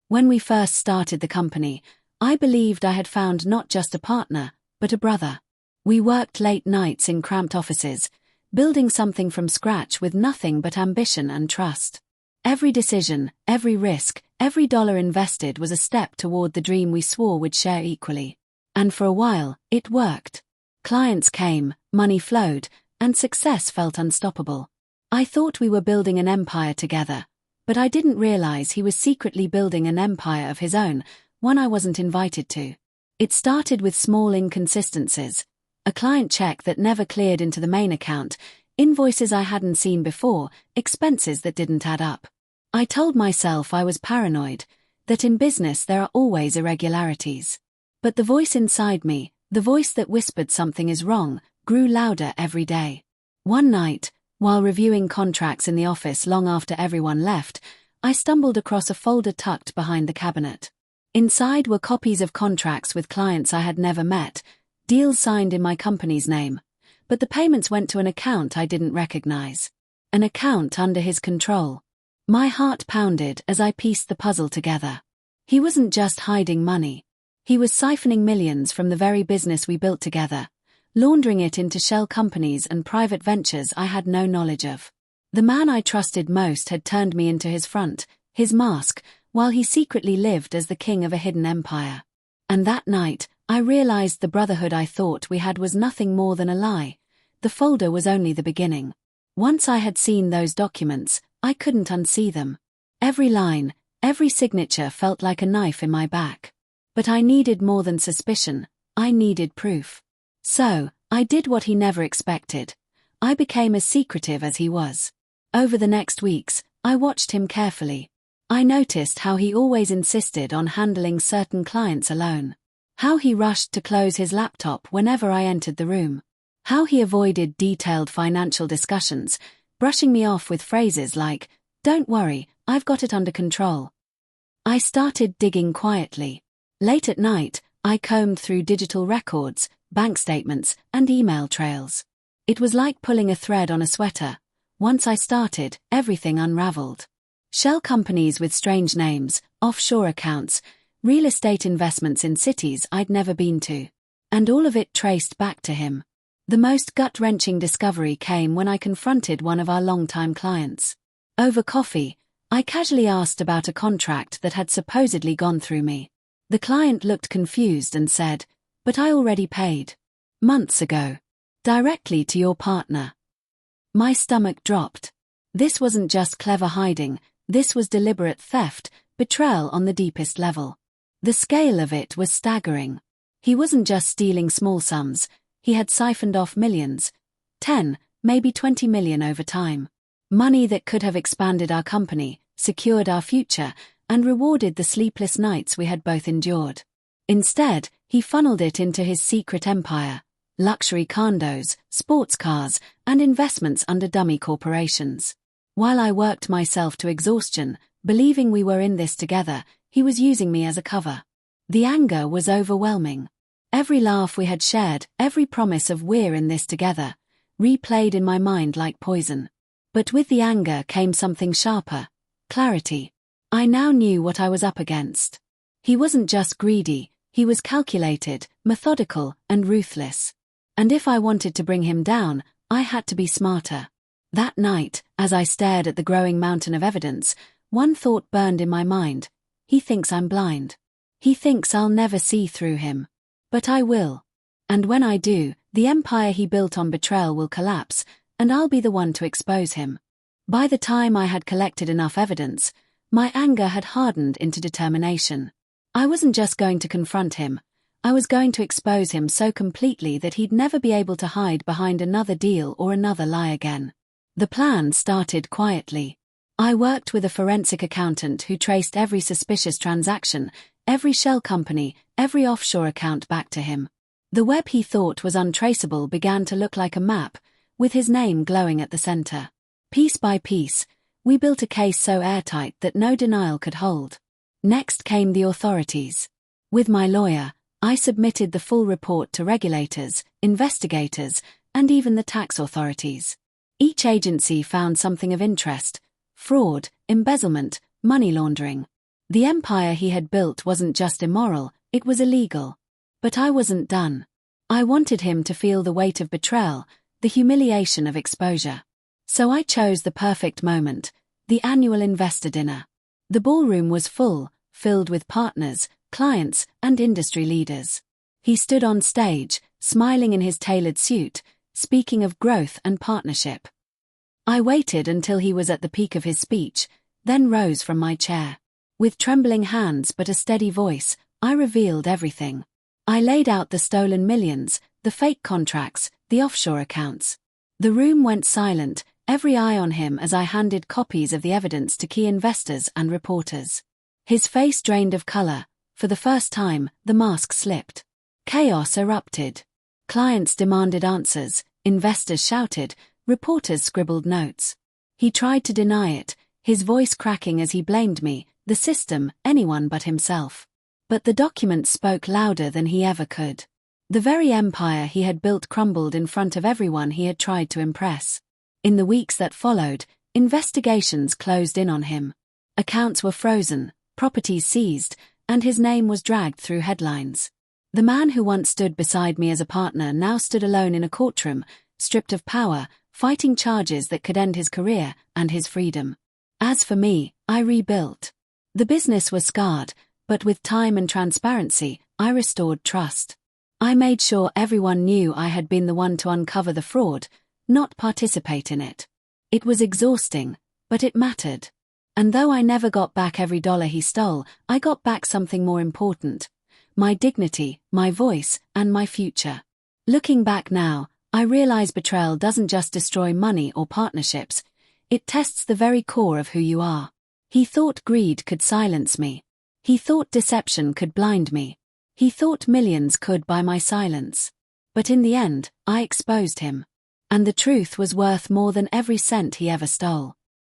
When we first started the company, I believed I had found not just a partner, but a brother. We worked late nights in cramped offices, building something from scratch with nothing but ambition and trust. Every decision, every risk, every dollar invested was a step toward the dream we swore we'd share equally. And for a while, it worked. Clients came, money flowed, and success felt unstoppable. I thought we were building an empire together, but I didn't realize he was secretly building an empire of his own, one I wasn't invited to. It started with small inconsistencies. A client check that never cleared into the main account, invoices I hadn't seen before, expenses that didn't add up. I told myself I was paranoid, that in business there are always irregularities. But the voice inside me, the voice that whispered something is wrong, grew louder every day. One night, while reviewing contracts in the office long after everyone left, I stumbled across a folder tucked behind the cabinet. Inside were copies of contracts with clients I had never met, deals signed in my company's name, but the payments went to an account I didn't recognize. An account under his control. My heart pounded as I pieced the puzzle together. He wasn't just hiding money. He was siphoning millions from the very business we built together, laundering it into shell companies and private ventures I had no knowledge of. The man I trusted most had turned me into his front, his mask, while he secretly lived as the king of a hidden empire. And that night, I realized the brotherhood I thought we had was nothing more than a lie. The folder was only the beginning. Once I had seen those documents, I couldn't unsee them. Every line, every signature felt like a knife in my back. But I needed more than suspicion, I needed proof. So, I did what he never expected. I became as secretive as he was. Over the next weeks, I watched him carefully. I noticed how he always insisted on handling certain clients alone. How he rushed to close his laptop whenever I entered the room. How he avoided detailed financial discussions, brushing me off with phrases like, "Don't worry, I've got it under control." I started digging quietly. Late at night, I combed through digital records, bank statements, and email trails. It was like pulling a thread on a sweater. Once I started, everything unraveled. Shell companies with strange names, offshore accounts, real estate investments in cities I'd never been to. And all of it traced back to him. The most gut-wrenching discovery came when I confronted one of our longtime clients. Over coffee, I casually asked about a contract that had supposedly gone through me. The client looked confused and said, "But I already paid. Months ago. Directly to your partner." My stomach dropped. This wasn't just clever hiding, this was deliberate theft, betrayal on the deepest level. The scale of it was staggering. He wasn't just stealing small sums, he had siphoned off millions. 10, maybe 20 million over time. Money that could have expanded our company, secured our future, and rewarded the sleepless nights we had both endured. Instead, he funneled it into his secret empire. Luxury condos, sports cars, and investments under dummy corporations. While I worked myself to exhaustion, believing we were in this together, he was using me as a cover. The anger was overwhelming. Every laugh we had shared, every promise of "we're in this together," replayed in my mind like poison. But with the anger came something sharper. Clarity. I now knew what I was up against. He wasn't just greedy, he was calculated, methodical, and ruthless. And if I wanted to bring him down, I had to be smarter. That night, as I stared at the growing mountain of evidence, one thought burned in my mind. He thinks I'm blind. He thinks I'll never see through him. But I will. And when I do, the empire he built on betrayal will collapse, and I'll be the one to expose him. By the time I had collected enough evidence, my anger had hardened into determination. I wasn't just going to confront him. I was going to expose him so completely that he'd never be able to hide behind another deal or another lie again. The plan started quietly. I worked with a forensic accountant who traced every suspicious transaction, every shell company, every offshore account back to him. The web he thought was untraceable began to look like a map, with his name glowing at the center. Piece by piece, we built a case so airtight that no denial could hold. Next came the authorities. With my lawyer, I submitted the full report to regulators, investigators, and even the tax authorities. Each agency found something of interest: fraud, embezzlement, money laundering. The empire he had built wasn't just immoral, it was illegal. But I wasn't done. I wanted him to feel the weight of betrayal, the humiliation of exposure. So I chose the perfect moment, the annual investor dinner. The ballroom was full, filled with partners, clients, and industry leaders. He stood on stage, smiling in his tailored suit, speaking of growth and partnership. I waited until he was at the peak of his speech, then rose from my chair. With trembling hands but a steady voice, I revealed everything. I laid out the stolen millions, the fake contracts, the offshore accounts. The room went silent, every eye on him as I handed copies of the evidence to key investors and reporters. His face drained of color. For the first time, the mask slipped. Chaos erupted. Clients demanded answers, investors shouted, reporters scribbled notes. He tried to deny it, his voice cracking as he blamed me, the system, anyone but himself. But the documents spoke louder than he ever could. The very empire he had built crumbled in front of everyone he had tried to impress. In the weeks that followed, investigations closed in on him. Accounts were frozen, properties seized, and his name was dragged through headlines. The man who once stood beside me as a partner now stood alone in a courtroom, stripped of power, fighting charges that could end his career and his freedom. As for me, I rebuilt. The business was scarred, but with time and transparency, I restored trust. I made sure everyone knew I had been the one to uncover the fraud, not participate in it. It was exhausting, but it mattered. And though I never got back every dollar he stole, I got back something more important: my dignity, my voice, and my future. Looking back now, I realize betrayal doesn't just destroy money or partnerships, it tests the very core of who you are. He thought greed could silence me. He thought deception could blind me. He thought millions could buy my silence. But in the end, I exposed him. And the truth was worth more than every cent he ever stole.